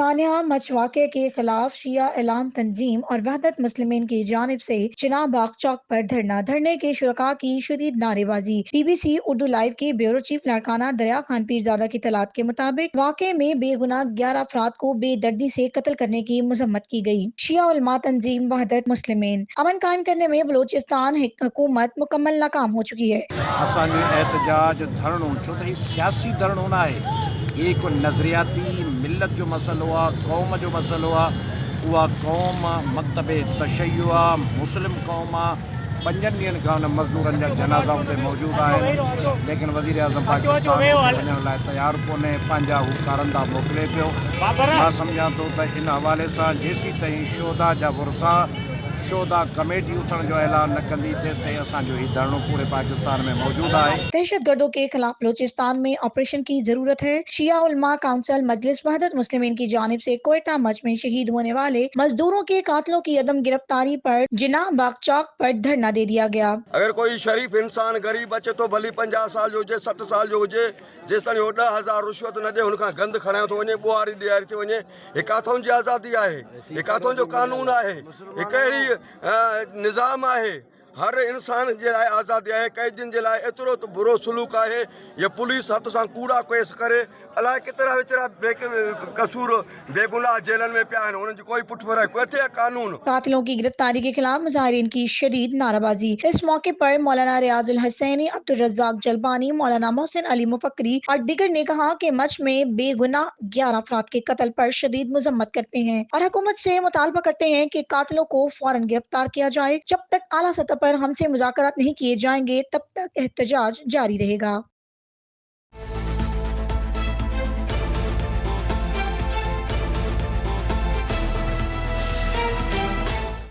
سانحہ مچھ واقعے کے خلاف شیعہ اعلام تنظیم اور وحدت مسلمین کی جانب سے چناب باغ چوک پر دھرنے کے شرکاء کی شدید نعرے بازی۔ B B C Urdu live کے بیورو چیف لاڑکانہ دریا خان پیرزادہ کی اطلاعات کے مطابق واقعے میں بے گناہ 11 افراد کو بے دردی سے قتل کرنے کی مذمت کی گئی۔ شیعہ علماء تنظیم وحدت مسلمین امن قائم کرنے میں بلوچستان حکومت مکمل ناکام ہو چکی ہے۔ اسانجو احتجاج دھرنو چھو تو سیاسی دھرنو نہ ہے، یہ کوئی نظریاتی ملت جو مسئلہ ہوا، قوم جو مسئلہ ہوا، وہ قوم مکتب تشیع مسلم قوم 5 ڈینہن کھان مزدورن جا جنازہ اتنے موجود آئے، لیکن وزیر اعظم پاکستان وञڻ لاءِ تیار کونے، پنجا ہو کارندہ موکلے پیو۔ मां सम्झां थो त इन हवाले सां जेसीं ताईं शोधा जा वुरसा शोधा कमेटी उथण जो ऐलान न कंदी तेसीं ताईं असांजो ही धरणो पूरे पाकिस्तान में मौजूद आहे। दहशत गर्दों के खिलाफ बलूचिस्तान में ऑपरेशन की जरूरत है। शिया उलमा काउंसिल मजलिस वहदत मुस्लिमीन की जानिब से कोयटा मच में शहीद होने वाले मजदूरों के कातिलों की अदम गिरफ्तारी पर जिना बाग चौक पर धरना दे दिया गया। अगर कोई शरीफ इंसान गरीब अचे तो भली 50 साल जो हुजे 60 साल जो हुजे, जेस ताईं 10,000 रुश्वत न ॾे हुनखां गंद खणायो थो वञे, ॿुहारी ॾियारी थी वञे। हे काथों जी आज़ादी आहे, हे काथों जो कानून आहे, हे कहिड़ी निज़ाम आहे। हर इंसान जे लाइ आज़ादी आहे, कैदियुनि जे लाइ एतिरो त बुरो सलूक आहे। ये पुलिस हथ सां कूड़ा केस करे अलाए केतिरा वेतिरा कसूर बेगुनाह जेलनि में पिया आहिनि, उन्हनि जी कोई पुठभराई, किथे आहे कानून। कातिलों की गिरफ्तारी के खिलाफ मुजाहिरीन की शदीद नाराबाजी। इस मौके पर मौलाना रियाजुल हसैनी, अब्दुल रज़्ज़ाक जलबानी, मौलाना मोहसिन अली मुफक्करी और दीगर ने कहा कि मच में बेगुनाह 11 अफराद के कत्ल पर शदीद मजम्मत करते हैं और हुकूमत से मुतालबा करते हैं कि कातिलों को फौरन गिरफ्तार किया जाए। जब तक आला सतह पर हमसे मुज़ाकरात नहीं किए जाएंगे तब तक एहतजाज जारी रहेगा।